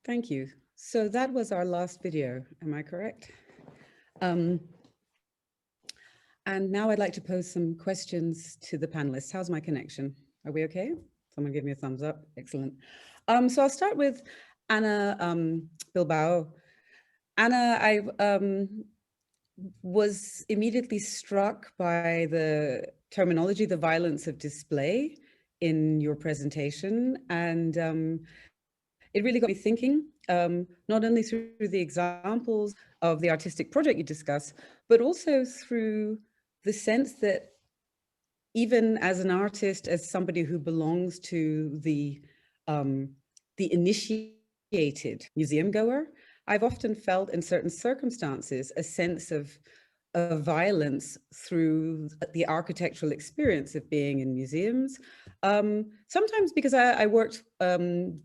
Thank you. So that was our last video, am I correct? Um, and now I'd like to pose some questions to the panelists. How's my connection? Are we okay? Someone give me a thumbs up. Excellent. So I'll start with Anna Bilbao. Anna, I was immediately struck by the terminology, the violence of display in your presentation. And it really got me thinking, not only through the examples of the artistic project you discuss, but also through the sense that even as an artist, as somebody who belongs to the initiated museum goer, I've often felt in certain circumstances a sense of violence through the architectural experience of being in museums. Sometimes because I worked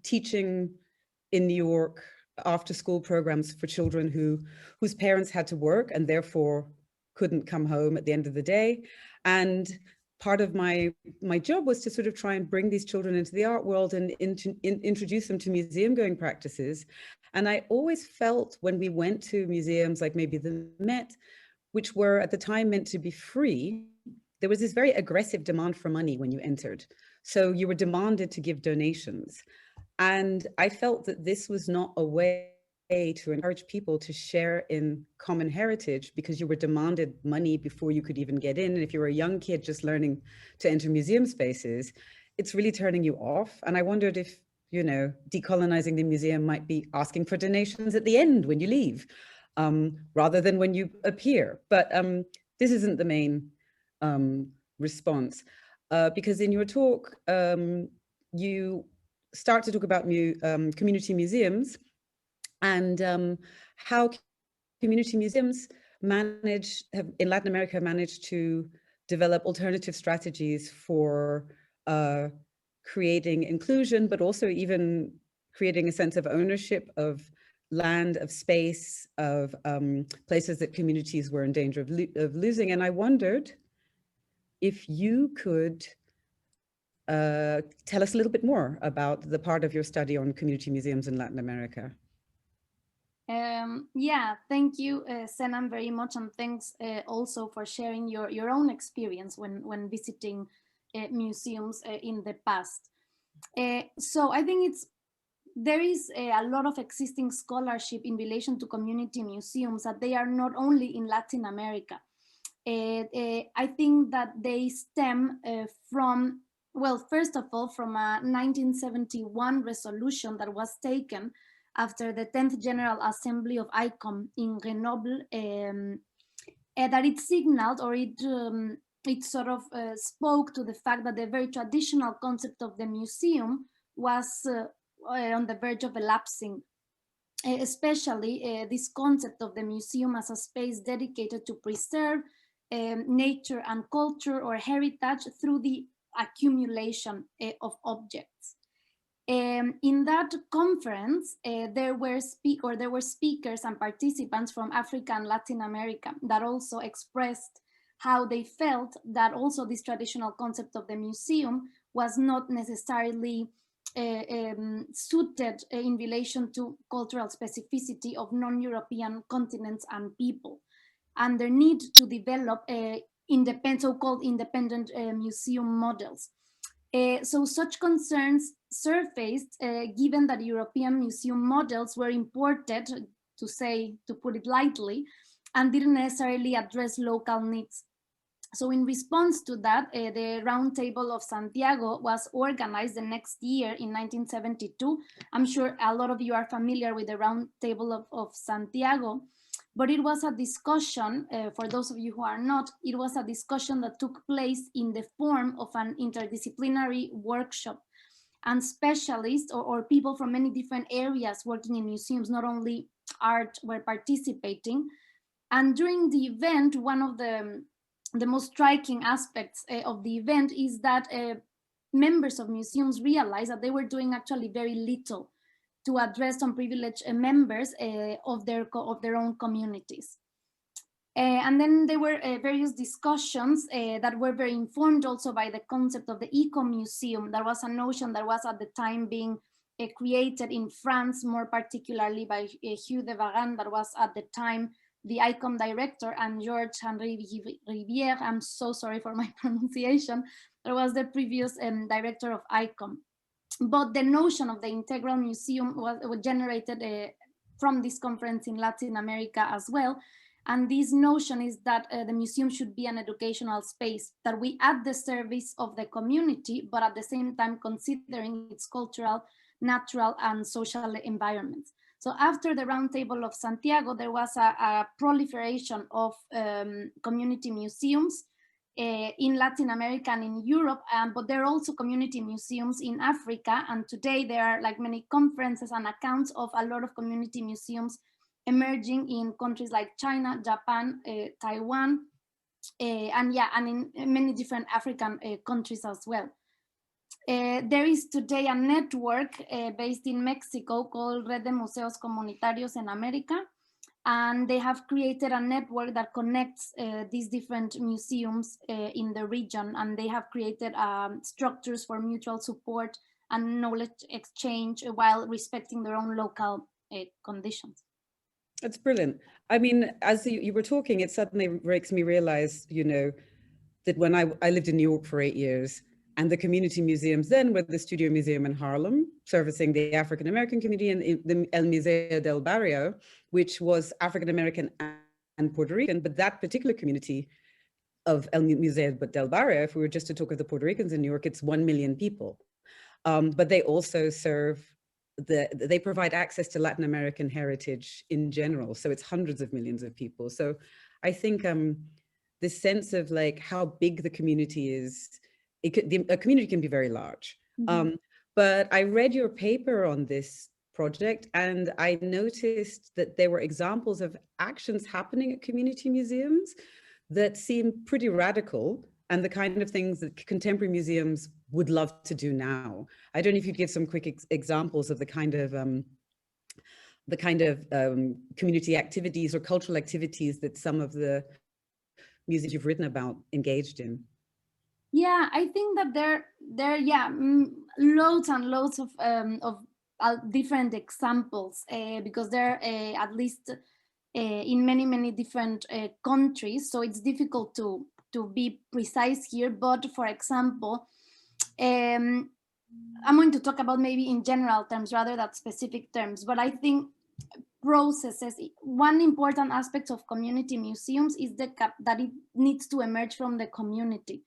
teaching in New York after school programs for children whose parents had to work and therefore couldn't come home at the end of the day. And part of my job was to sort of try and bring these children into the art world and introduce them to museum going practices. And I always felt when we went to museums like maybe the Met, which were at the time meant to be free, there was this very aggressive demand for money when you entered. So you were demanded to give donations. And I felt that this was not a way to encourage people to share in common heritage, because you were demanded money before you could even get in. And if you were a young kid just learning to enter museum spaces, it's really turning you off. And I wondered if, you know, decolonizing the museum might be asking for donations at the end when you leave, rather than when you appear. But this isn't the main response, because in your talk, you start to talk about community museums and how community museums in Latin America managed to develop alternative strategies for creating inclusion, but also even creating a sense of ownership of land, of space, of places that communities were in danger of losing. And I wondered if you could tell us a little bit more about the part of your study on community museums in Latin America. Yeah, thank you, Senan, very much, and thanks also for sharing your own experience when visiting museums in the past. So I think there is a lot of existing scholarship in relation to community museums, that they are not only in Latin America. I think that they stem from, well, first of all, from a 1971 resolution that was taken after the 10th General Assembly of ICOM in Grenoble, that it signaled, or it sort of spoke to the fact that the very traditional concept of the museum was on the verge of elapsing, especially this concept of the museum as a space dedicated to preserve nature and culture or heritage through the accumulation of objects. In that conference, there were speakers and participants from Africa and Latin America that also expressed how they felt that also this traditional concept of the museum was not necessarily suited in relation to cultural specificity of non-European continents and people, and their need to develop so-called independent museum models. So such concerns surfaced given that European museum models were imported, to put it lightly, and didn't necessarily address local needs. So in response to that, the Roundtable of Santiago was organized the next year in 1972. I'm sure a lot of you are familiar with the Roundtable of Santiago, but it was a discussion, for those of you who are not, it was a discussion that took place in the form of an interdisciplinary workshop, and specialists or people from many different areas working in museums, not only art, were participating. And during the event, one of the most striking aspects of the event is that members of museums realized that they were doing actually very little to address unprivileged members of their own communities. And then there were various discussions that were very informed also by the concept of the eco-museum. That was a notion that was at the time being created in France, more particularly by Hugh de Varan, that was at the time the ICOM director, and Georges-Henri Rivière, I'm so sorry for my pronunciation, that was the previous director of ICOM. But the notion of the integral museum was generated from this conference in Latin America as well. And this notion is that the museum should be an educational space that we at the service of the community, but at the same time considering its cultural, natural, and social environments. So after the Roundtable of Santiago, there was a proliferation of community museums in Latin America and in Europe, but there are also community museums in Africa. And today there are like many conferences and accounts of a lot of community museums emerging in countries like China, Japan, Taiwan, and in many different African countries as well. There is today a network based in Mexico called Red de Museos Comunitarios en América, and they have created a network that connects these different museums in the region, and they have created structures for mutual support and knowledge exchange while respecting their own local conditions. That's brilliant. I mean, as you were talking, it suddenly makes me realize, you know, that when I lived in New York for 8 years, and the community museums then were the Studio Museum in Harlem, servicing the African-American community, and the El Museo del Barrio, which was African-American and Puerto Rican, but that particular community of El Museo del Barrio, if we were just to talk of the Puerto Ricans in New York, it's 1 million people. But they also serve they provide access to Latin American heritage in general. So it's hundreds of millions of people. So I think this sense of like how big the community is, a community can be very large. Mm-hmm. But I read your paper on this project and I noticed that there were examples of actions happening at community museums that seem pretty radical and the kind of things that contemporary museums would love to do now. I don't know if you'd give some quick examples of the kind of community activities or cultural activities that some of the museums you've written about engaged in. Yeah, I think that there loads and loads of different examples because they're at least in many different countries. So it's difficult to be precise here. But for example, I'm going to talk about maybe in general terms rather than specific terms. But I think processes, one important aspect of community museums is that it needs to emerge from the community.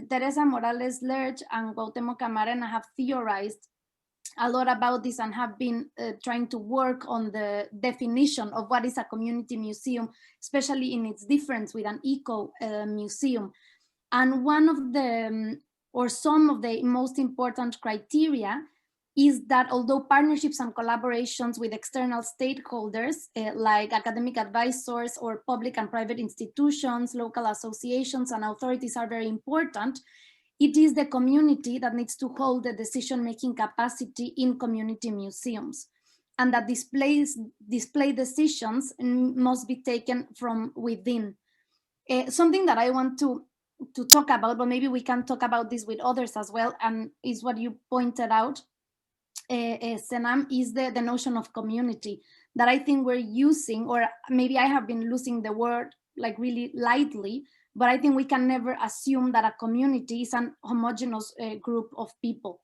Teresa Morales Lerch and Cuauhtémoc Camarena have theorized a lot about this and have been trying to work on the definition of what is a community museum, especially in its difference with an eco museum. And one of the, or some of the most important criteria is that although partnerships and collaborations with external stakeholders like academic advisors or public and private institutions, local associations and authorities are very important, it is the community that needs to hold the decision-making capacity in community museums, and that display decisions must be taken from within. Something that I want to talk about, but maybe we can talk about this with others as well, and is what you pointed out, Senam, is the notion of community that I think we're using, or maybe I have been losing the word like really lightly, but I think we can never assume that a community is an homogeneous group of people.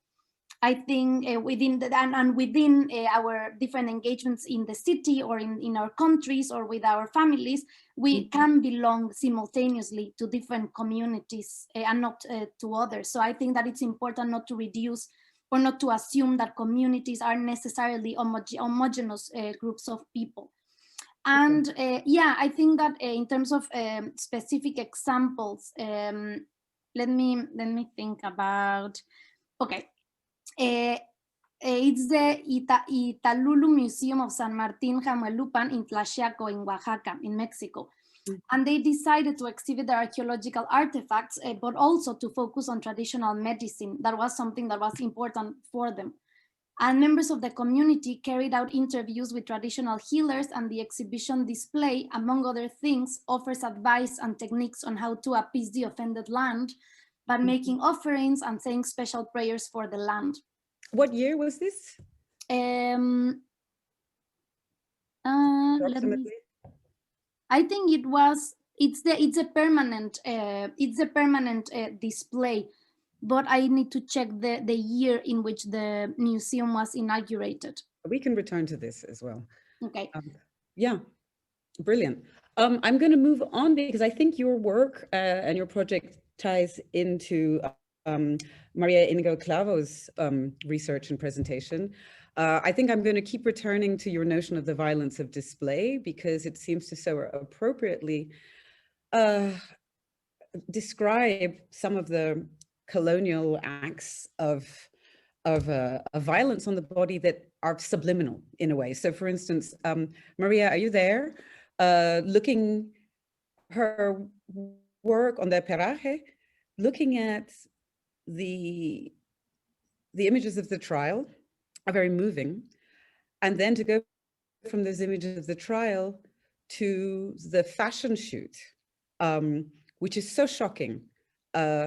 I think within our different engagements in the city or in our countries or with our families, we can belong simultaneously to different communities and not to others. So I think that it's important not to reduce or not to assume that communities are necessarily homogeneous groups of people. And I think that in terms of specific examples, let me think about, okay. It's the Italulu Museum of San Martin Jamuelupan in Tlaxiaco in Oaxaca, in Mexico. And they decided to exhibit their archaeological artifacts, but also to focus on traditional medicine. That was something that was important for them. And members of the community carried out interviews with traditional healers, and the exhibition display, among other things, offers advice and techniques on how to appease the offended land by making offerings and saying special prayers for the land. What year was this? Let me, Approximately. I think it's a permanent display, but I need to check the year in which the museum was inaugurated. We can return to this as well. Okay. Yeah, brilliant. I'm going to move on because I think your work and your project ties into Maria Inigo Clavo's research and presentation. I think I'm going to keep returning to your notion of the violence of display because it seems to so appropriately describe some of the colonial acts of violence on the body that are subliminal in a way. So for instance, Maria, are you there? Looking her work on the Peraje, looking at the images of the trial are very moving. And then to go from those images of the trial to the fashion shoot, which is so shocking,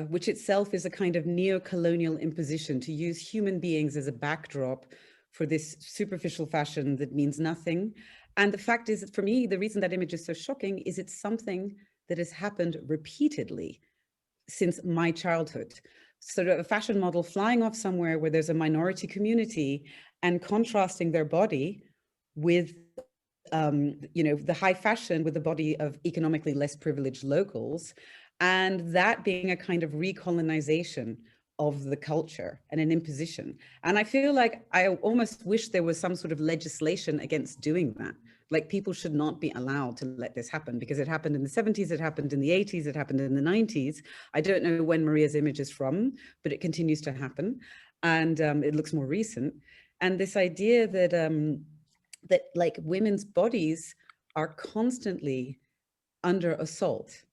which itself is a kind of neo-colonial imposition to use human beings as a backdrop for this superficial fashion that means nothing. And the fact is that for me, the reason that image is so shocking is it's something that has happened repeatedly since my childhood. Sort of a fashion model flying off somewhere where there's a minority community and contrasting their body with the high fashion with the body of economically less privileged locals, and that being a kind of recolonization of the culture and an imposition. And I feel like I almost wish there was some sort of legislation against doing that. Like people should not be allowed to let this happen because it happened in the 70s, it happened in the 80s, it happened in the 90s. I don't know when Maria's image is from, but it continues to happen. And it looks more recent. And this idea that that like women's bodies are constantly under assault,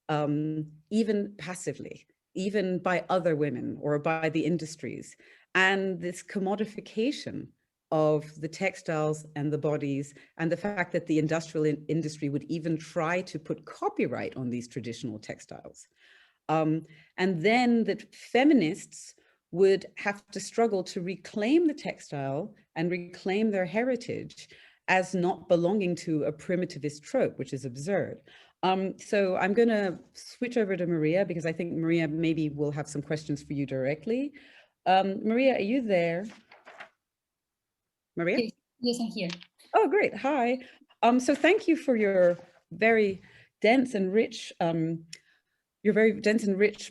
even passively, even by other women or by the industries. And this commodification of the textiles and the bodies, and the fact that the industrial industry would even try to put copyright on these traditional textiles. And then that feminists would have to struggle to reclaim the textile and reclaim their heritage as not belonging to a primitivist trope, which is absurd. So I'm going to switch over to Maria because I think Maria maybe will have some questions for you directly. Maria, are you there? Maria? Yes, I'm here. Oh, great. Hi. So thank you for your very dense and rich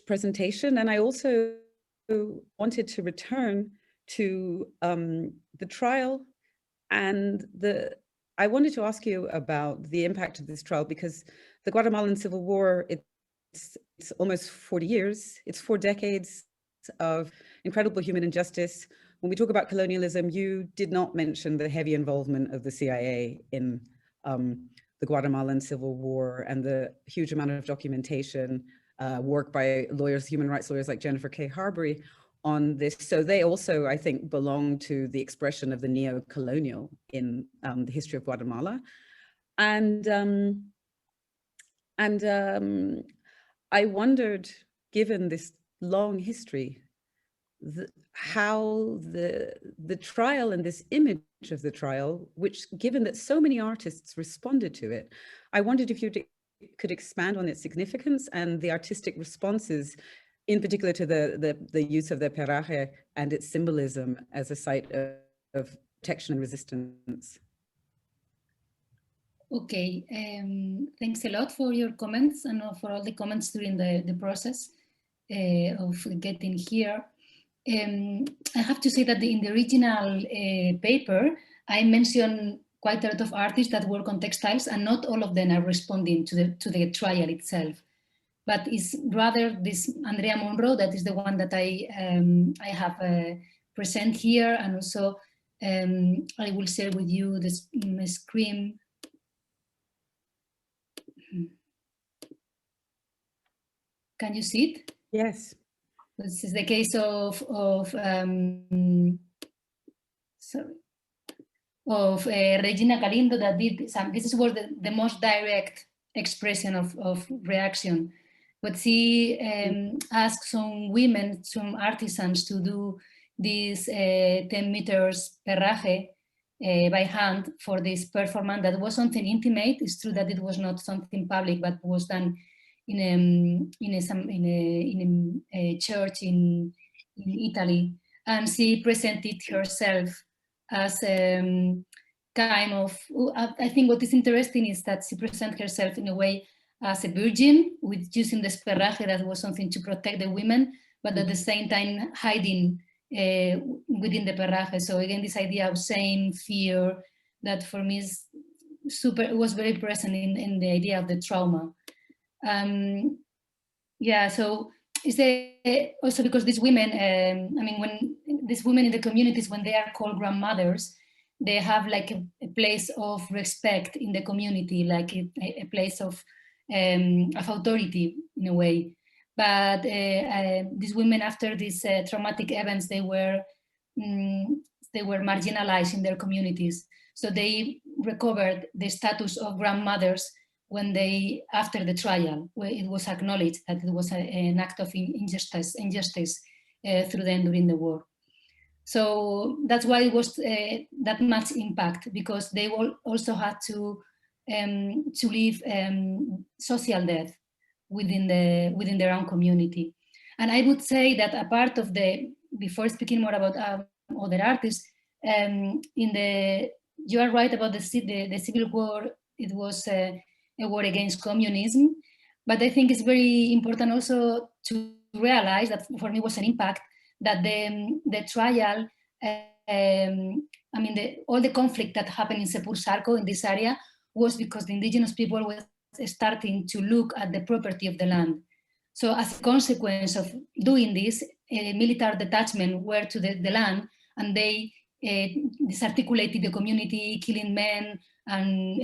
presentation. And I also wanted to return to the trial and I wanted to ask you about the impact of this trial because the Guatemalan Civil War, it's almost 40 years, it's 4 decades of incredible human injustice. When we talk about colonialism, you did not mention the heavy involvement of the CIA in the Guatemalan Civil War and the huge amount of documentation, work by lawyers, human rights lawyers like Jennifer K. Harbury on this. So they also, I think, belong to the expression of the neo-colonial in the history of Guatemala. And I wondered, given this long history, how the trial and this image of the trial, which given that so many artists responded to it, I wondered if you could expand on its significance and the artistic responses, in particular to the use of the Peraje and its symbolism as a site of protection and resistance. Okay, thanks a lot for your comments and for all the comments during the process of getting here. I have to say that in the original paper, I mentioned quite a lot of artists that work on textiles, and not all of them are responding to the trial itself. But it's rather this Andrea Monroe that is the one that I have present here, and also I will share with you this screen. Can you see it? Yes. This is the case of Regina Galindo that did some. This was the most direct expression of reaction. But she asked some women, some artisans, to do this 10 meters perraje by hand for this performance that was something intimate. It's true that it was not something public, but was done in a church in Italy. And she presented herself as kind of, I think what is interesting is that she presented herself in a way as a virgin, with using the sperraje, that was something to protect the women, but at the same time hiding within the perraje. So again, this idea of shame, fear, that for me is was very present in the idea of the trauma. Yeah, so is there also because these women, I mean, when these women in the communities, when they are called grandmothers, they have like a place of respect in the community, like a place of authority in a way. But these women, after these traumatic events, they were marginalized in their communities. So they recovered the status of grandmothers when they, after the trial, where it was acknowledged that it was an act of injustice through them during the war. So that's why it was that much impact, because they also had to live social death within their own community. And I would say that a part of before speaking more about other artists, you are right about the Civil War. It was a war against communism, but I think it's very important also to realize that for me was an impact that the trial, I mean, all the conflict that happened in Sepur Sarco, in this area, was because the indigenous people were starting to look at the property of the land. So as a consequence of doing this, military detachment were to the land, and they disarticulated the community, killing men, and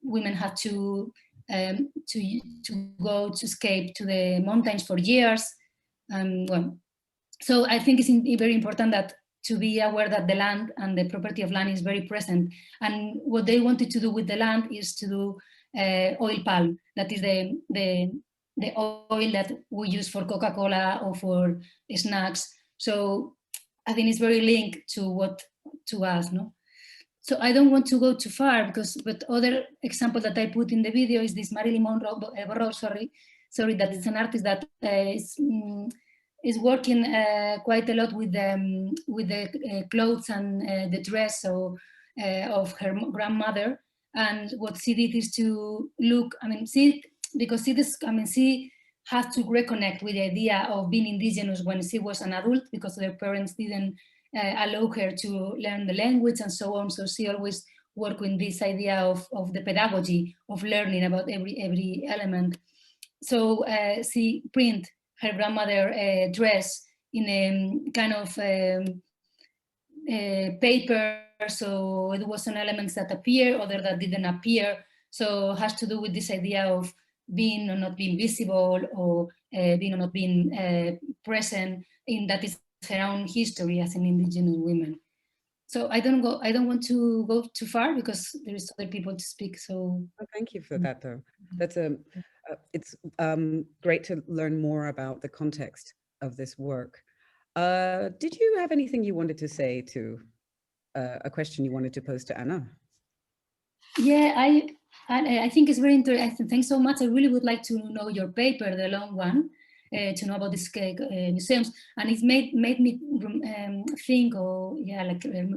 women had to go to escape to the mountains for years. Well, so I think it's very important that to be aware that the land and the property of land is very present. And what they wanted to do with the land is to do oil palm. That is the oil that we use for Coca-Cola or for snacks. So I think it's very linked to us, no? So I don't want to go too far, but other example that I put in the video is this Marilyn Monroe, that is an artist that is working quite a lot with the clothes and the dress of her grandmother. And what she did is to look, I mean, she had to reconnect with the idea of being indigenous when she was an adult, because their parents didn't allow her to learn the language and so on. So she always worked with this idea of the pedagogy of learning about every element. So she print her grandmother dress in a kind of paper. So it was some elements that appear, other that didn't appear. So it has to do with this idea of being or not being visible, or being or not being present in that is her own history as an indigenous woman. So I don't want to go too far because there is other people to speak. So thank you for that, though. That's it's great to learn more about the context of this work. Did you have anything you wanted to say to a question you wanted to pose to Anna? Yeah, I think it's very interesting. Thanks so much. I really would like to know your paper, the long one, to know about these museums. And it's made me think, or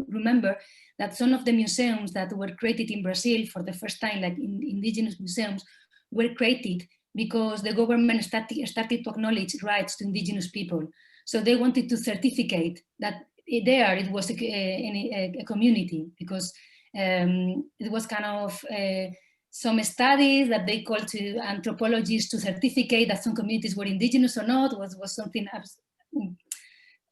remember that some of the museums that were created in Brazil for the first time, like indigenous museums, were created because the government started to acknowledge rights to indigenous people. So they wanted to certificate that there it was a community, because it was kind of some studies that they called to anthropologists to certificate that some communities were indigenous or not, was something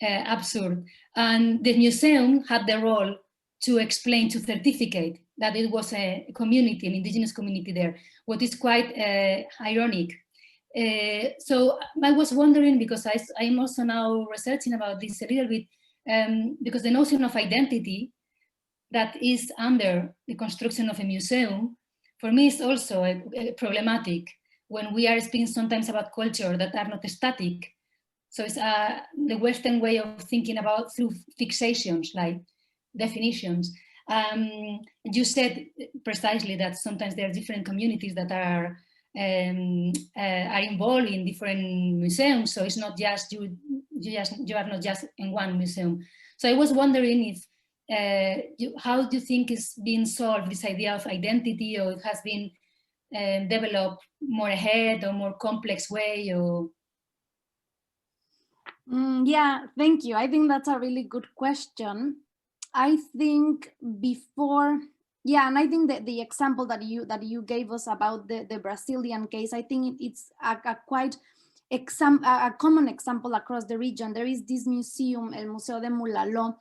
absurd. And the museum had the role to explain, to certificate that it was a community, an indigenous community there, what is quite ironic. So I was wondering, because I'm also now researching about this a little bit, because the notion of identity that is under the construction of a museum, for me, is also problematic when we are speaking sometimes about culture that are not static. So it's the Western way of thinking about through fixations, like definitions. You said precisely that sometimes there are different communities that are involved in different museums. So it's not just you are not just in one museum. So I was wondering if how do you think is being solved, this idea of identity, or it has been developed more ahead or more complex way, or? Yeah, thank you. I think that's a really good question. I think before, yeah, and I think that the example that you gave us about the Brazilian case, I think it's a quite a common example across the region. There is this museum, El Museo de Mulaló,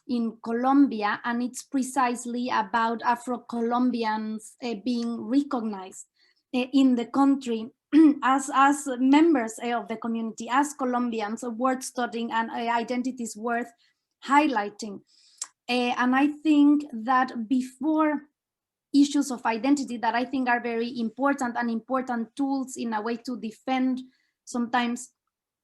in Colombia, and it's precisely about Afro-Colombians being recognized in the country as members of the community, as Colombians, worth studying and identities worth highlighting. And I think that before issues of identity that I think are very important and important tools in a way to defend sometimes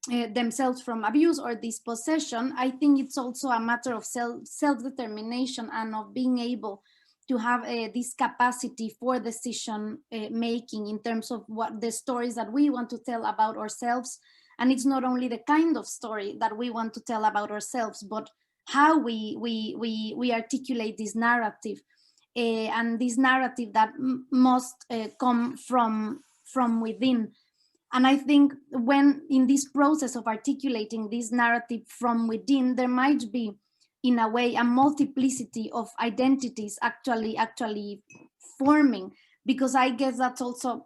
themselves from abuse or dispossession, I think it's also a matter of self-determination and of being able to have this capacity for decision making in terms of what the stories that we want to tell about ourselves. And it's not only the kind of story that we want to tell about ourselves, but how we articulate this narrative, and this narrative that must come from within. And I think when in this process of articulating this narrative from within, there might be, in a way, a multiplicity of identities actually forming, because I guess that's also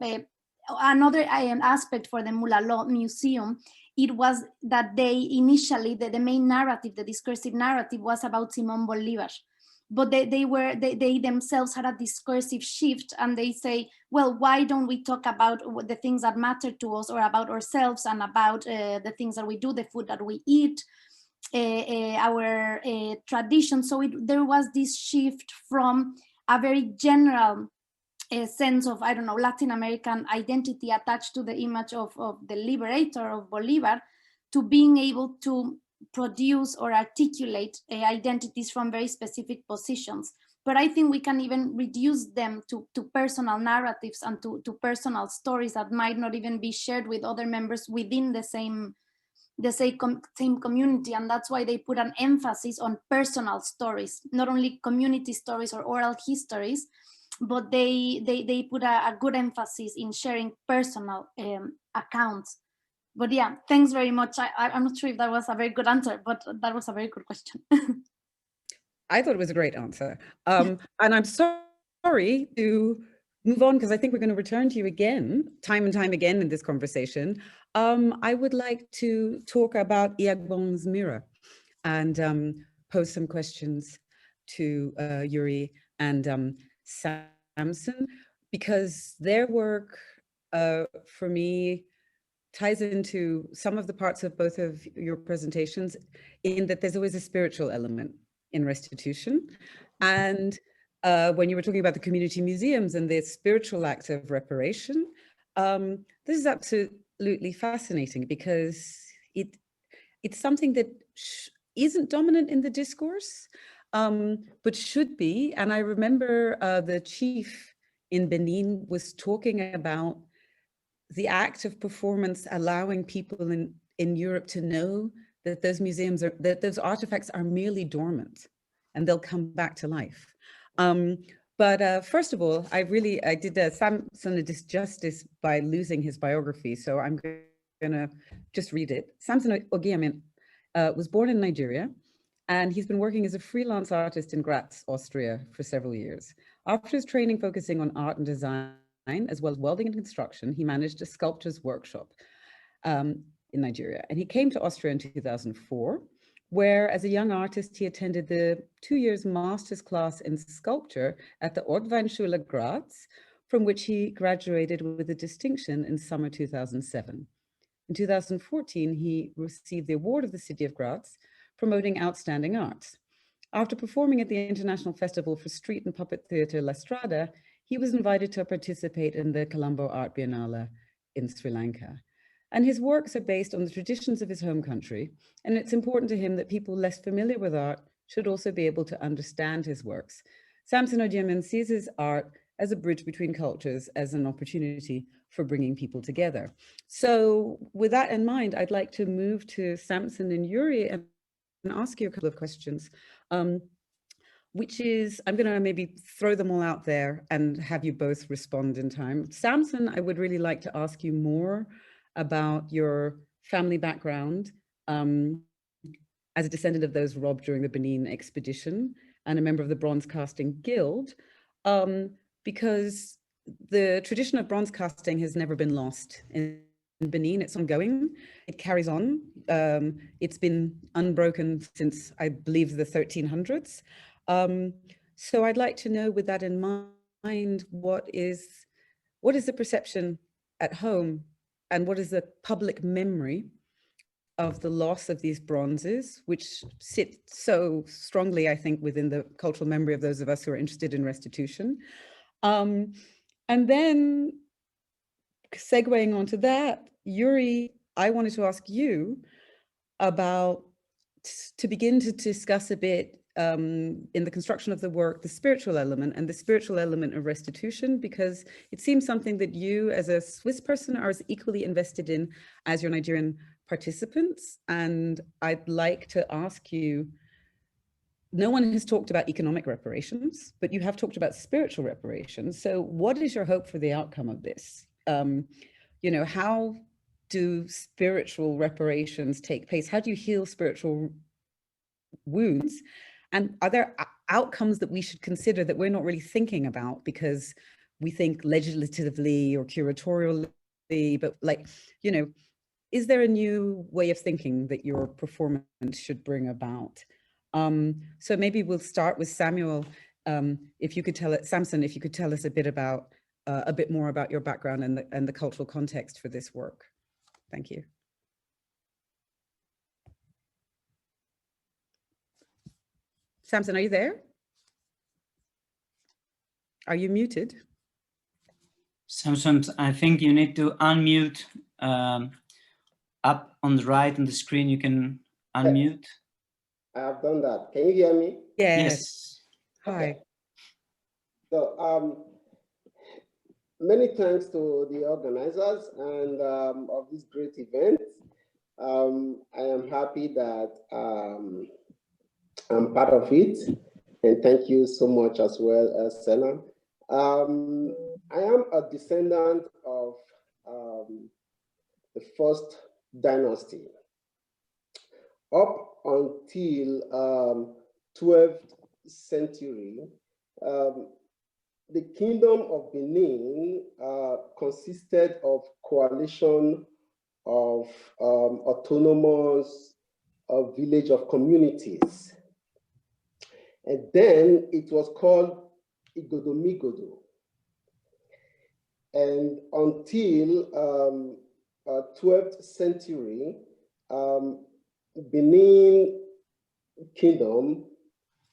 another aspect for the Mulaló Museum. It was that they initially, the main narrative, the discursive narrative, was about Simón Bolívar. But they themselves had a discursive shift, and they say, well, why don't we talk about the things that matter to us, or about ourselves, and about the things that we do, the food that we eat, our tradition. So there was this shift from a very general sense of, I don't know, Latin American identity attached to the image of the liberator, of Bolivar, to being able to produce or articulate identities from very specific positions. But I think we can even reduce them to personal narratives and to personal stories that might not even be shared with other members within the same community. And that's why they put an emphasis on personal stories, not only community stories or oral histories, but they put a good emphasis in sharing personal accounts. But yeah, thanks very much. I'm not sure if that was a very good answer, but that was a very good question. I thought it was a great answer. And I'm sorry to move on, because I think we're going to return to you again, time and time again in this conversation. I would like to talk about Iagbon's mirror and pose some questions to Yuri and Samson, because their work for me ties into some of the parts of both of your presentations, in that there's always a spiritual element in restitution. And when you were talking about the community museums and the spiritual act of reparation, this is absolutely fascinating, because it's something that isn't dominant in the discourse, but should be. And I remember the chief in Benin was talking about the act of performance allowing people in Europe to know that those museums are, that those artifacts are merely dormant and they'll come back to life. But first of all, I did Samson a disjustice by losing his biography. So I'm gonna just read it. Samson Ogiamin was born in Nigeria, and he's been working as a freelance artist in Graz, Austria for several years. After his training focusing on art and design, as well as welding and construction, he managed a sculptor's workshop in Nigeria. And he came to Austria in 2004, where as a young artist, he attended the 2 years master's class in sculpture at the Ortweinschule Graz, from which he graduated with a distinction in summer 2007. In 2014, he received the award of the city of Graz, promoting outstanding arts. After performing at the International Festival for Street and Puppet Theatre La Strada, he was invited to participate in the Colombo Art Biennale in Sri Lanka. And his works are based on the traditions of his home country. And it's important to him that people less familiar with art should also be able to understand his works. Samson Odiamen sees his art as a bridge between cultures, as an opportunity for bringing people together. So with that in mind, I'd like to move to Samson and Yuri and ask you a couple of questions. Which is, I'm going to maybe throw them all out there and have you both respond in time. Samson, I would really like to ask you more about your family background as a descendant of those robbed during the Benin expedition and a member of the Bronze Casting Guild, because the tradition of bronze casting has never been lost in Benin. It's ongoing. It carries on. It's been unbroken since, I believe, the 1300s. So I'd like to know, with that in mind, what is the perception at home and what is the public memory of the loss of these bronzes, which sit so strongly, I think, within the cultural memory of those of us who are interested in restitution. And then segueing onto that, Yuri, I wanted to ask you about, to begin to discuss a bit in the construction of the work, the spiritual element and the spiritual element of restitution, because it seems something that you as a Swiss person are as equally invested in as your Nigerian participants. And I'd like to ask you, no one has talked about economic reparations, but you have talked about spiritual reparations. So what is your hope for the outcome of this? You know, how do spiritual reparations take place? How do you heal spiritual wounds? And are there outcomes that we should consider that we're not really thinking about because we think legislatively or curatorially, but like, you know, is there a new way of thinking that your performance should bring about? So maybe we'll start with Samuel. If you could tell it, Samson, if you could tell us a bit about, a bit more about your background and the cultural context for this work. Thank you. Samson, are you there? Are you muted? Samson, I think you need to unmute. Up on the right on the screen, you can unmute. I have done that. Can you hear me? Yes. Hi. Okay. So many thanks to the organizers and of this great event. I am happy that I'm part of it, and thank you so much as well, Senna. I am a descendant of the first dynasty. Up until 12th century, the Kingdom of Benin consisted of coalition of autonomous village of communities. And then it was called Igodomigodo. And until 12th century, Benin Kingdom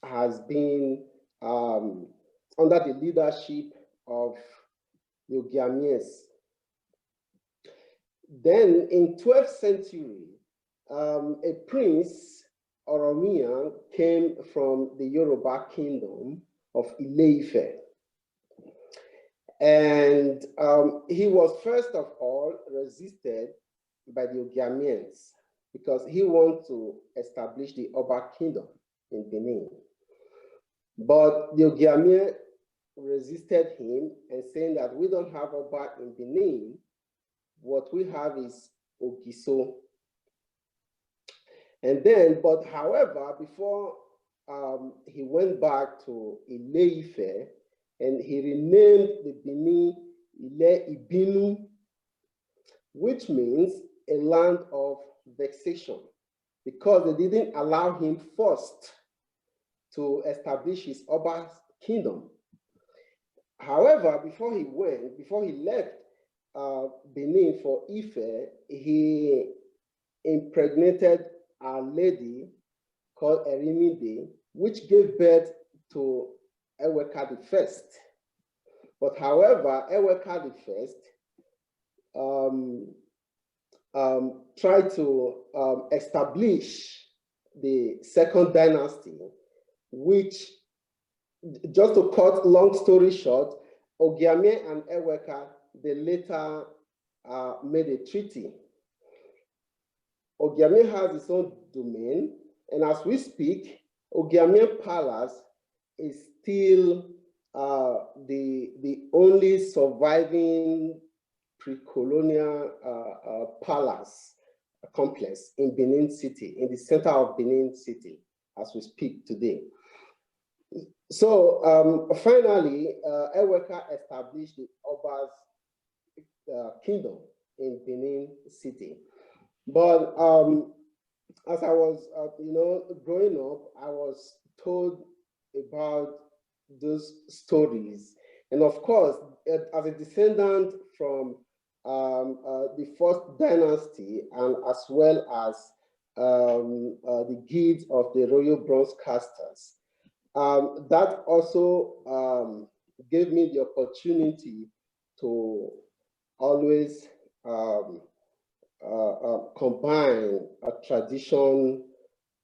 has been under the leadership of the Ogiamies. Then in 12th century, a prince, Oromiyan, came from the Yoruba kingdom of Ile-Ife. And he was first of all resisted by the Ogiamians because he wanted to establish the Oba kingdom in Benin. But the Ogiamie resisted him and saying that we don't have Oba in Benin, what we have is Ogiso. And then, but however, before he went back to Ile-Ife and he renamed the Benin Ile-Ibinu, which means a land of vexation, because they didn't allow him first to establish his Oba kingdom. However, before he left Benin for Ife, he impregnated a lady called Erimide, which gave birth to Eweka the First. But however, Eweka the First tried to establish the second dynasty, which, just to cut long story short, Ogiame and Eweka, they later made a treaty. Ogiame has its own domain, and as we speak, Ogiame Palace is still the only surviving pre-colonial palace complex in Benin City, in the center of Benin City, as we speak today. So finally, Eweka established the Oba's kingdom in Benin City. But as I was, growing up, I was told about those stories. And of course, as a descendant from the first dynasty, and as well as the guilds of the royal bronze casters, that also gave me the opportunity to always combine a tradition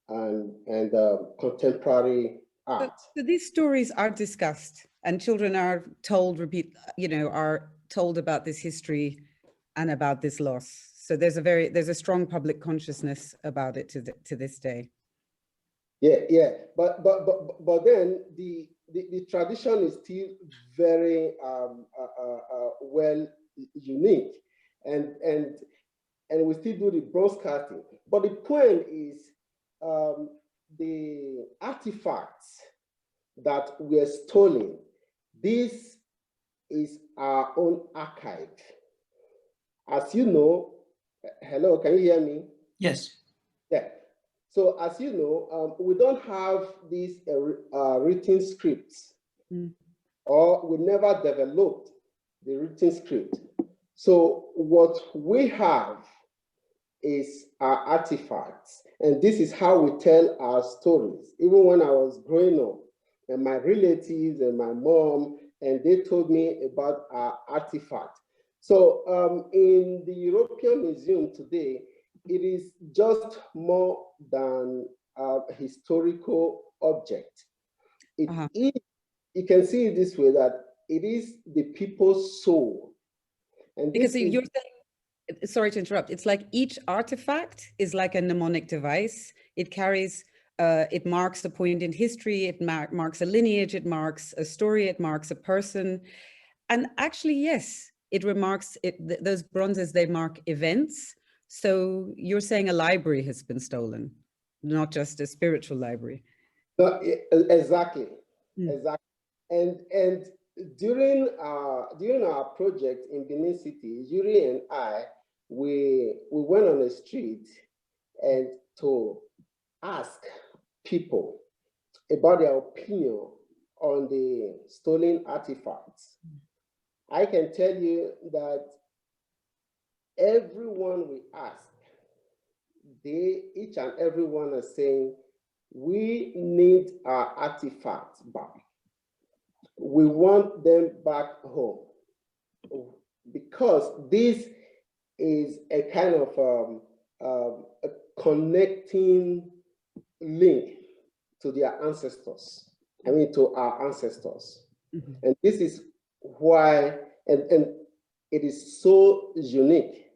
and contemporary art. So these stories are discussed, and children are told, are told about this history and about this loss. So there's a strong public consciousness about it to this day. Yeah. But then the tradition is still very well unique, and we still do the bronze casting. But the point is, the artifacts that were stolen, this is our own archive. As you know, hello, can you hear me? Yes. Yeah. So as you know, we don't have these written scripts, or we never developed the written script. So what we have is our artifacts, and this is how we tell our stories. Even when I was growing up, and my relatives and my mom, and they told me about our artifact. So in the European Museum today, it is just more than a historical object. It is, you can see it this way, that it is the people's soul. And because you're saying, sorry to interrupt, it's like each artifact is like a mnemonic device. It carries, it marks a point in history, it marks a lineage, it marks a story, it marks a person. And actually, yes, it remarks, those bronzes, they mark events. So you're saying a library has been stolen, not just a spiritual library. No, exactly, exactly. And during our project in Benin City, Yuri and I, we went on the street and to ask people about their opinion on the stolen artifacts. I can tell you that everyone we ask, each and every one is saying, we need our artifacts back. We want them back home, because this is a kind of a connecting link to their ancestors. I mean, to our ancestors. And this is why, and it is so unique.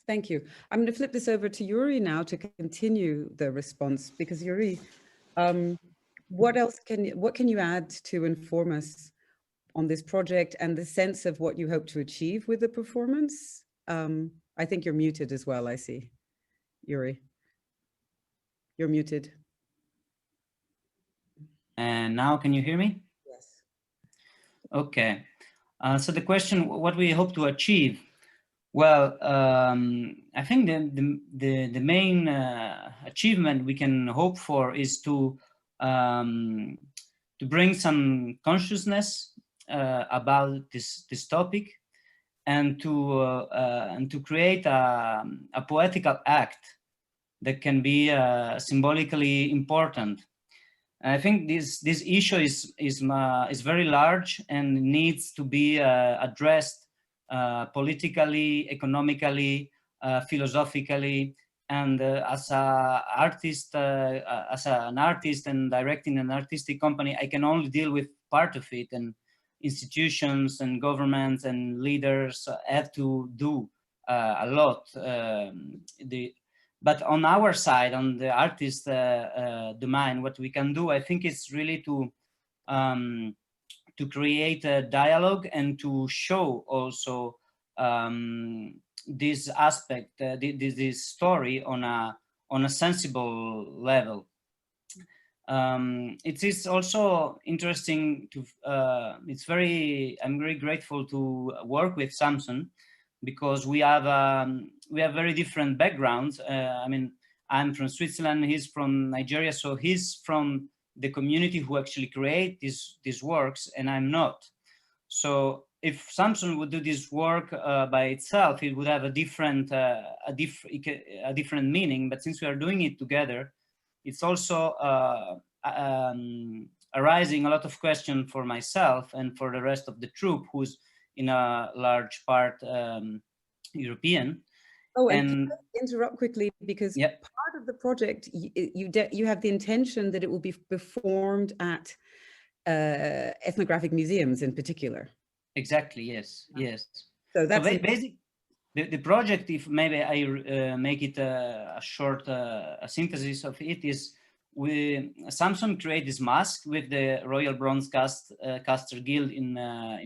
Thank you. I'm going to flip this over to Yuri now to continue the response, because Yuri, what can you add to inform us on this project and the sense of what you hope to achieve with the performance? I think you're muted as well, I see. Yuri, you're muted. And now can you hear me? Yes. Okay. So the question, what we hope to achieve? Well, I think the main achievement we can hope for is to bring some consciousness about this topic, and to create a poetical act that can be symbolically important. And I think this issue is very large and needs to be addressed politically, economically, philosophically, and as an artist and directing an artistic company, I can only deal with part of it, and institutions and governments and leaders have to do a lot. But on our side, on the artist domain, what we can do, I think, is really to create a dialogue and to show also this aspect, this story on a sensible level. It is also interesting to. I'm very grateful to work with Samson, because we have very different backgrounds. I mean, I'm from Switzerland, he's from Nigeria, so he's from the community who actually create these works, and I'm not. So if Samson would do this work by itself, it would have a different meaning. But since we are doing it together, it's also arising a lot of questions for myself and for the rest of the troupe, who's in a large part European. Oh, and can I interrupt quickly, because yep. part of the project, you have the intention that it will be performed at ethnographic museums in particular. Exactly, yes, yes. So that's basically the project, if maybe I make it a short a synthesis of it, is Samson created this mask with the Royal Bronze Caster Guild in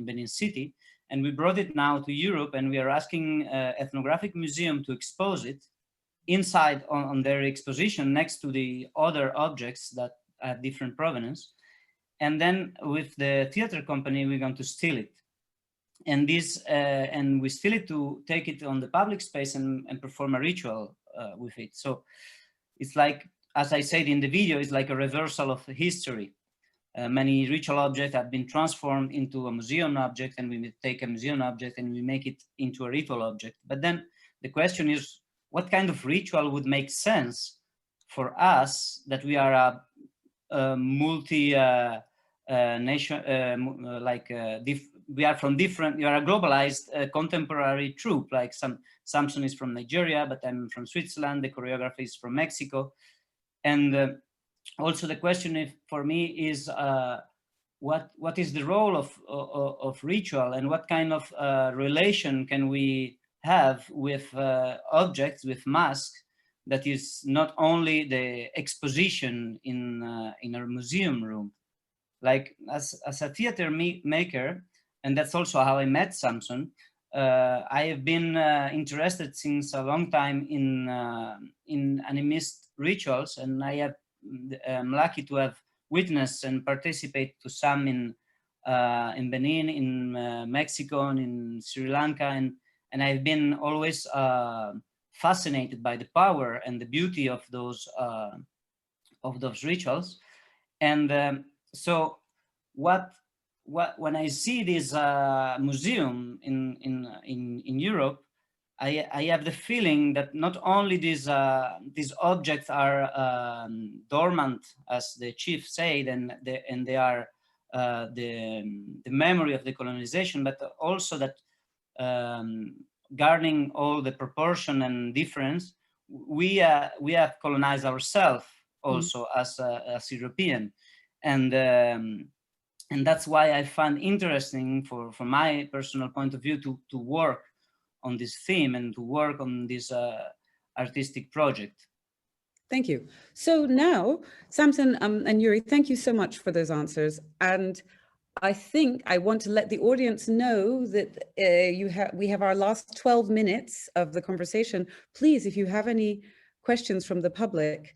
Benin City, and we brought it now to Europe, and we are asking Ethnographic Museum to expose it inside on their exposition next to the other objects that have different provenance. And then with the theater company, we're going to steal it. And and we steal it to take it on the public space and perform a ritual with it. So it's like, as I said in the video, it's like a reversal of history. Many ritual objects have been transformed into a museum object, and we take a museum object and we make it into a ritual object. But then the question is, what kind of ritual would make sense for us, that we are a multi nation, we are from different, you are a globalized contemporary troupe, like Samson is from Nigeria, but I'm from Switzerland, the choreographer is from Mexico. And also the question for me is, what is the role of ritual, and what kind of relation can we have with objects, with masks, that is not only the exposition in our museum room. Like as a theater maker, and that's also how I met Samson, I have been interested since a long time in animist rituals, and I'm lucky to have witnessed and participate to some in Benin, in Mexico, and in Sri Lanka, and I've been always fascinated by the power and the beauty of those rituals. And so when I see this museum in Europe, I have the feeling that not only these objects are dormant, as the chief said, and they are the memory of the colonization, but also that guarding all the proportion and difference, we have colonized ourselves also as European, and that's why I find interesting, from my personal point of view, to work on this theme and to work on this artistic project. Thank you. So now, Samson and Yuri, thank you so much for those answers. And I think I want to let the audience know that we have our last 12 minutes of the conversation. Please, if you have any questions from the public,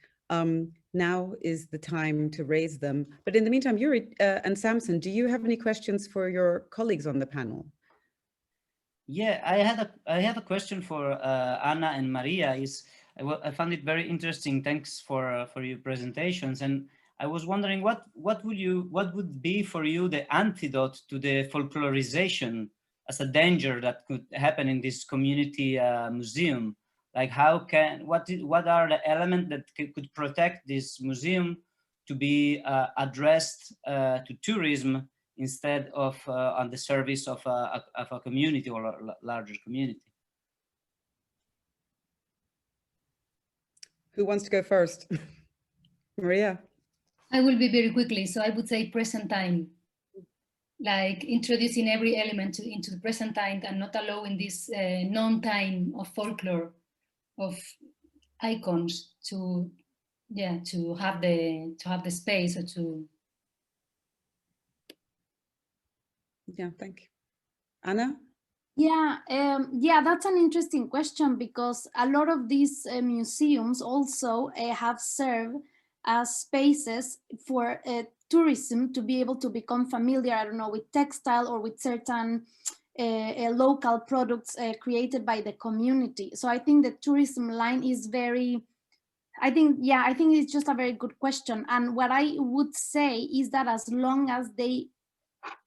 now is the time to raise them. But in the meantime, Yuri and Samson, do you have any questions for your colleagues on the panel? Yeah, I have a question for Anna and Maria. I found it very interesting. Thanks for your presentations. And I was wondering what would be for you the antidote to the folklorization as a danger that could happen in this community museum? Like what are the elements that could protect this museum to be addressed to tourism instead of on the service of a community or a larger community? Who wants to go first? Maria? I will be very quickly. So I would say present time, like introducing every element into the present time and not allowing this non-time of folklore, of icons to have the space or to. Yeah, thank you. Anna? Yeah, that's an interesting question, because a lot of these museums also have served as spaces for tourism to be able to become familiar, I don't know, with textile or with certain local products created by the community. So I think the tourism line is very, I think it's just a very good question. And what I would say is that as long as the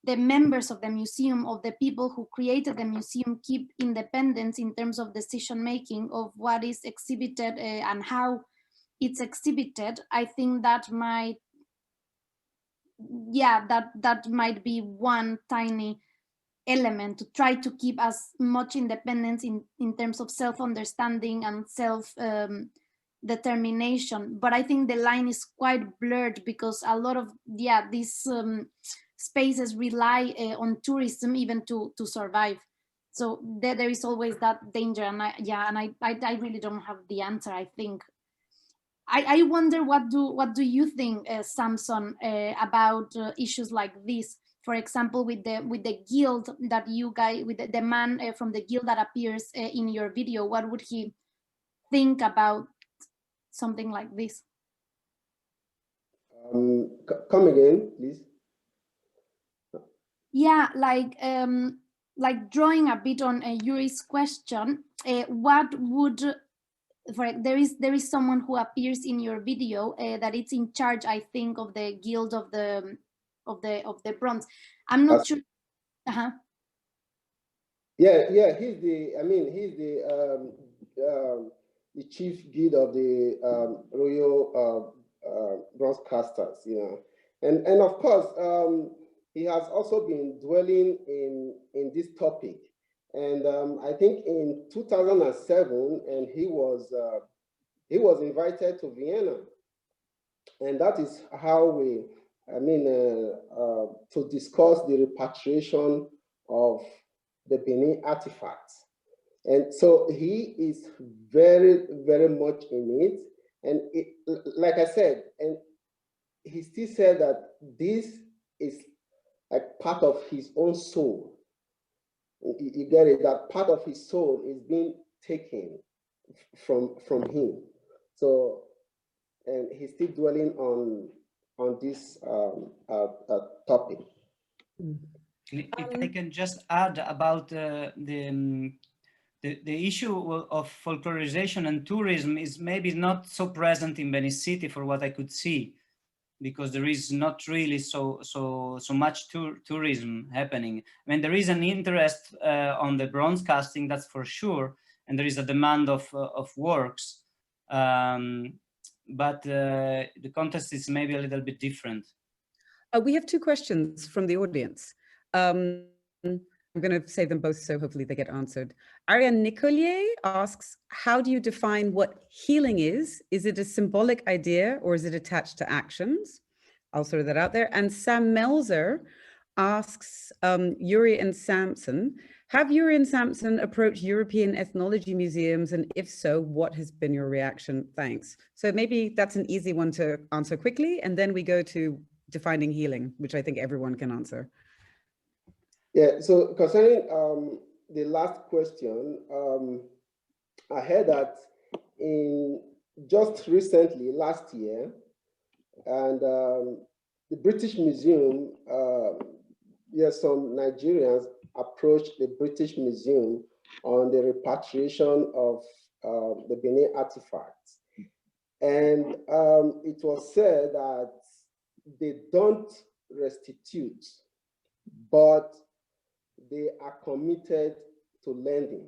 members of the museum, of the people who created the museum, keep independence in terms of decision making of what is exhibited and how it's exhibited, I think that might, that might be one tiny element to try to keep as much independence in terms of self-understanding and self determination. But I think the line is quite blurred, because a lot of these spaces rely on tourism even to survive. So there is always that danger, and I really don't have the answer. I think I wonder what do you think, Samson, about issues like this? For example, with the guild that you guys, with the man from the guild that appears in your video, what would he think about something like this? Come again, please. Yeah, like drawing a bit on Yuri's question, what would, there is someone who appears in your video that it's in charge, I think, of the guild of the bronze. I'm not sure. Yeah, he's the chief guild of the Royal Broadcasters, you know, and of course he has also been dwelling in this topic, and I think in 2007, and he was invited to Vienna, and that is how we, to discuss the repatriation of the Benin artifacts. And so he is very, very much in it. And like I said, and he still said that this is like part of his own soul. You get it? That part of his soul is being taken from him. So, and he's still dwelling on this topic. If I can just add about the issue of folklorization and tourism is maybe not so present in Benin City, for what I could see, because there is not really so much tourism happening. I mean, there is an interest on the bronze casting, that's for sure, and there is a demand of works, but the context is maybe a little bit different. We have two questions from the audience. I'm going to say them both, so hopefully they get answered. Ariane Nicolier asks, how do you define what healing is? Is it a symbolic idea or is it attached to actions? I'll throw that out there. And Sam Melzer asks, Yuri and Samson, have Yuri and Samson approached European ethnology museums? And if so, what has been your reaction? Thanks. So maybe that's an easy one to answer quickly. And then we go to defining healing, which I think everyone can answer. Yeah, so concerning the last question, I heard that just recently, last year, and the British Museum, some Nigerians approached the British Museum on the repatriation of the Benin artifacts. And it was said that they don't restitute, but they are committed to lending,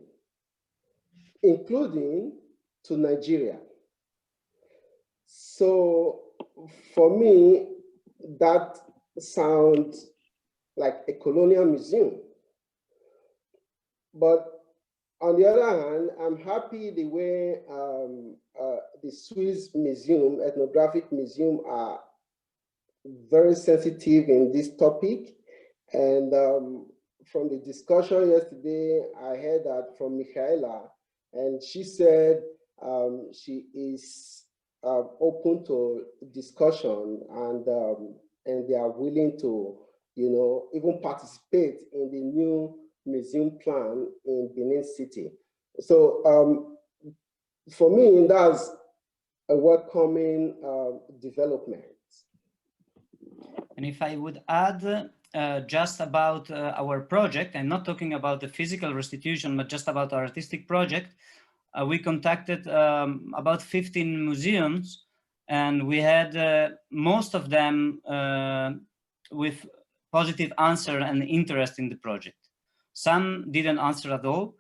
including to Nigeria. So for me, that sounds like a colonial museum. But On the other hand, I'm happy the way the Swiss Museum, Ethnographic Museum, are very sensitive in this topic. And from the discussion yesterday, I heard that from Michaela, and she said she is open to discussion, and they are willing to, you know, even participate in the new museum plan in Benin City. So for me, that's a welcoming development. And if I would add just about our project, I'm not talking about the physical restitution, but just about our artistic project. We contacted about 15 museums, and we had most of them with positive answer and interest in the project. Some didn't answer at all,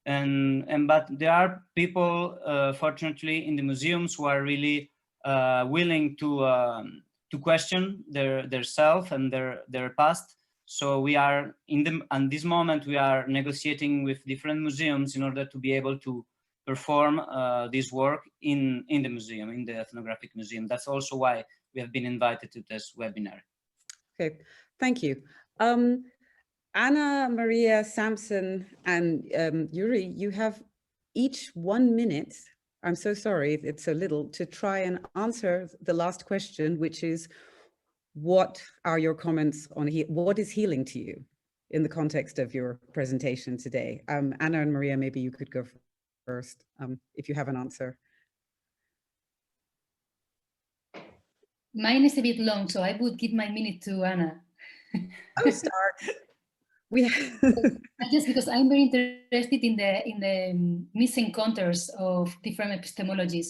but there are people, fortunately, in the museums who are really willing to question their self and their past. So we are at this moment, we are negotiating with different museums in order to be able to perform this work in the museum, in the ethnographic museum. That's also why we have been invited to this webinar. Okay, thank you. Anna, Maria, Samson, and Yuri, you have each 1 minute. I'm so sorry, it's so little, to try and answer the last question, which is, what are your comments on what is healing to you in the context of your presentation today? Anna and Maria, maybe you could go first if you have an answer. Mine is a bit long, so I would give my minute to Anna. Oh, start. Just because I'm very interested in the missing contours of different epistemologies.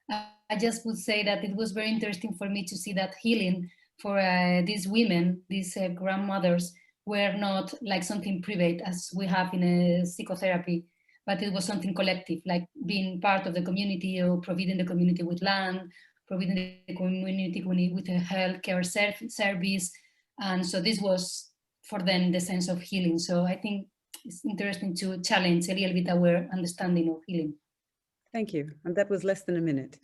I just would say that it was very interesting for me to see that healing for these women, these grandmothers, were not like something private as we have in a psychotherapy, but it was something collective, like being part of the community or providing the community with land, providing the community with a healthcare service. And so this was for them the sense of healing. So I think it's interesting to challenge a little bit our understanding of healing. Thank you. And that was less than a minute.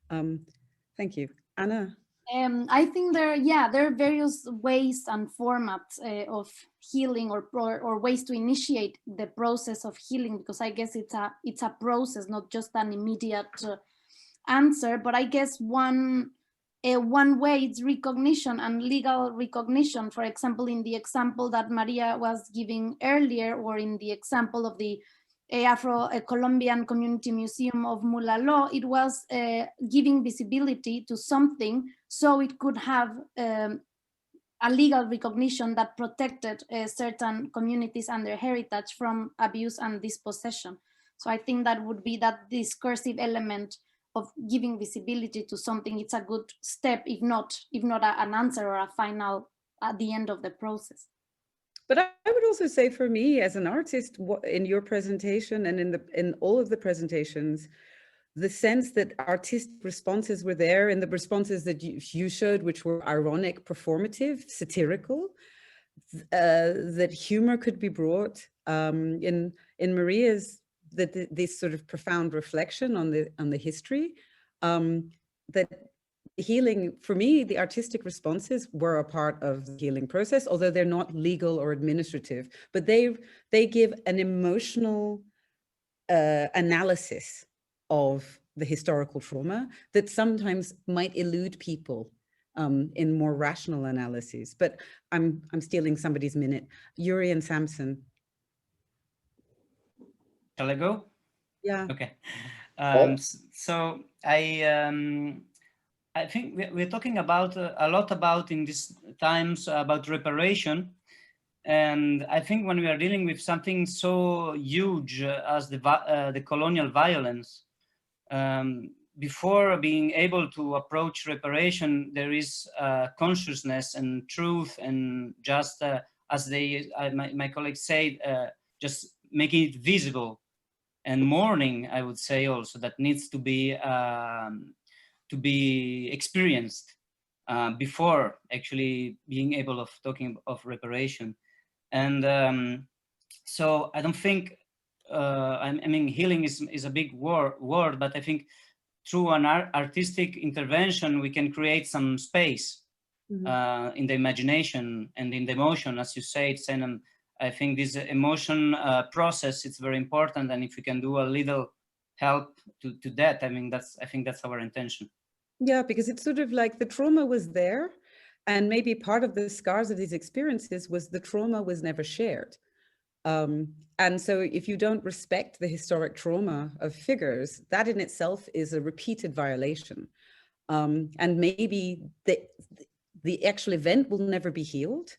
Thank you. Anna? I think there are various ways and formats of healing or ways to initiate the process of healing, because I guess it's a process, not just an immediate answer. But I guess one way is recognition and legal recognition. For example, in the example that Maria was giving earlier, or in the example of the Afro-Colombian Community Museum of Mulalo, it was giving visibility to something so it could have a legal recognition that protected certain communities and their heritage from abuse and dispossession. So I think that would be that discursive element of giving visibility to something. It's a good step, if not an answer or a final at the end of the process. But I would also say, for me as an artist, in your presentation and in all of the presentations, the sense that artistic responses were there, and the responses that you showed, which were ironic, performative, satirical, that humor could be brought in Maria's, this sort of profound reflection on the history, that healing, for me, the artistic responses were a part of the healing process, although they're not legal or administrative, but they give an emotional analysis of the historical trauma that sometimes might elude people in more rational analyses. But I'm stealing somebody's minute. Yuri and Samson. Shall I go? Yeah. Okay. So I think we're talking about a lot about in these times about reparation. And I think when we are dealing with something so huge as the colonial violence, before being able to approach reparation, there is consciousness and truth, and just as my colleagues said, just making it visible, and mourning, I would say also, that needs to be experienced before actually being able of talking of reparation. And so I don't think I mean, healing is a big word, but I think through an artistic intervention, we can create some space in the imagination and in the emotion, as you said, Senem. I think this emotion process, it's very important. And if we can do a little help to that, I mean, I think that's our intention. Yeah, because it's sort of like the trauma was there, and maybe part of the scars of these experiences was the trauma was never shared. And so if you don't respect the historic trauma of figures, that in itself is a repeated violation. And maybe the actual event will never be healed,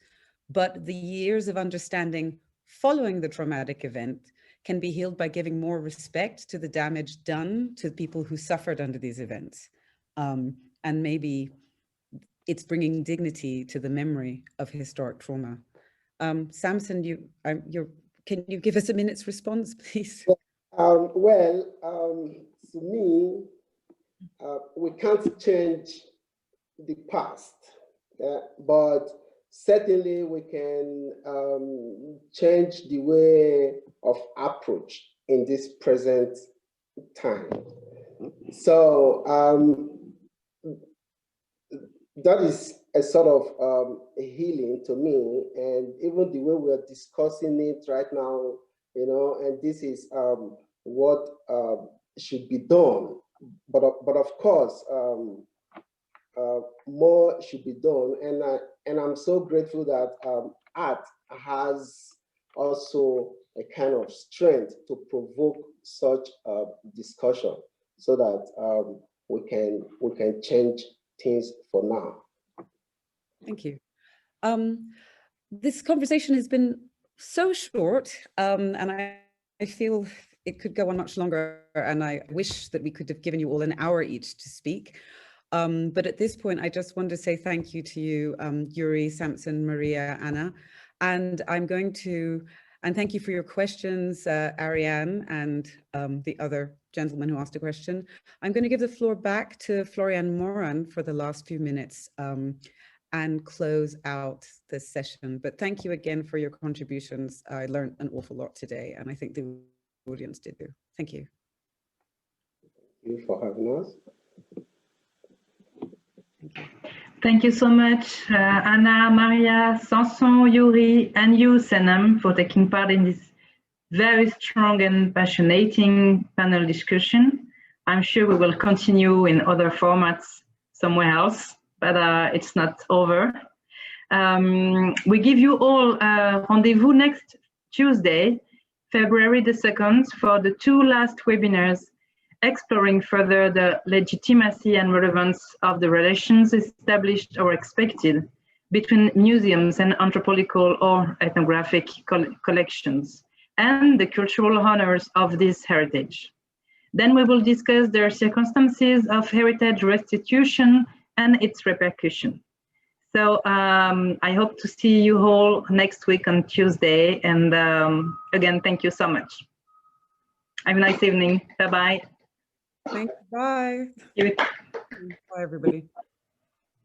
but the years of understanding following the traumatic event can be healed by giving more respect to the damage done to people who suffered under these events. And maybe it's bringing dignity to the memory of historic trauma. Samson, can you give us a minute's response, please? To me, we can't change the past, but certainly we can change the way of approach in this present time. So that is a sort of healing to me, and even the way we're discussing it right now, you know, and this is what should be done. But of course, more should be done, and I'm so grateful that art has also a kind of strength to provoke such a discussion, so that we can change things for now. Thank you. This conversation has been so short, and I feel it could go on much longer, and I wish that we could have given you all an hour each to speak. But at this point, I just want to say thank you to you, Yuri, Samson, Maria, Anna, and thank you for your questions, Ariane, and the other gentleman who asked a question. I'm going to give the floor back to Florian Moran for the last few minutes and close out this session. But thank you again for your contributions. I learned an awful lot today, and I think the audience did too. Thank you. Thank you for having us. Thank you. Thank you so much, Anna, Maria, Samson, Yuri, and you, Senem, for taking part in this very strong and passionate panel discussion. I'm sure we will continue in other formats somewhere else, but it's not over. We give you all a rendezvous next Tuesday, February the 2nd, for the 2 last webinars exploring further the legitimacy and relevance of the relations established or expected between museums and anthropological or ethnographic collections and the cultural honors of this heritage. Then we will discuss the circumstances of heritage restitution and its repercussion. So I hope to see you all next week on Tuesday. And again, thank you so much. Have a nice evening. Bye-bye. Thanks. Bye. Bye, everybody.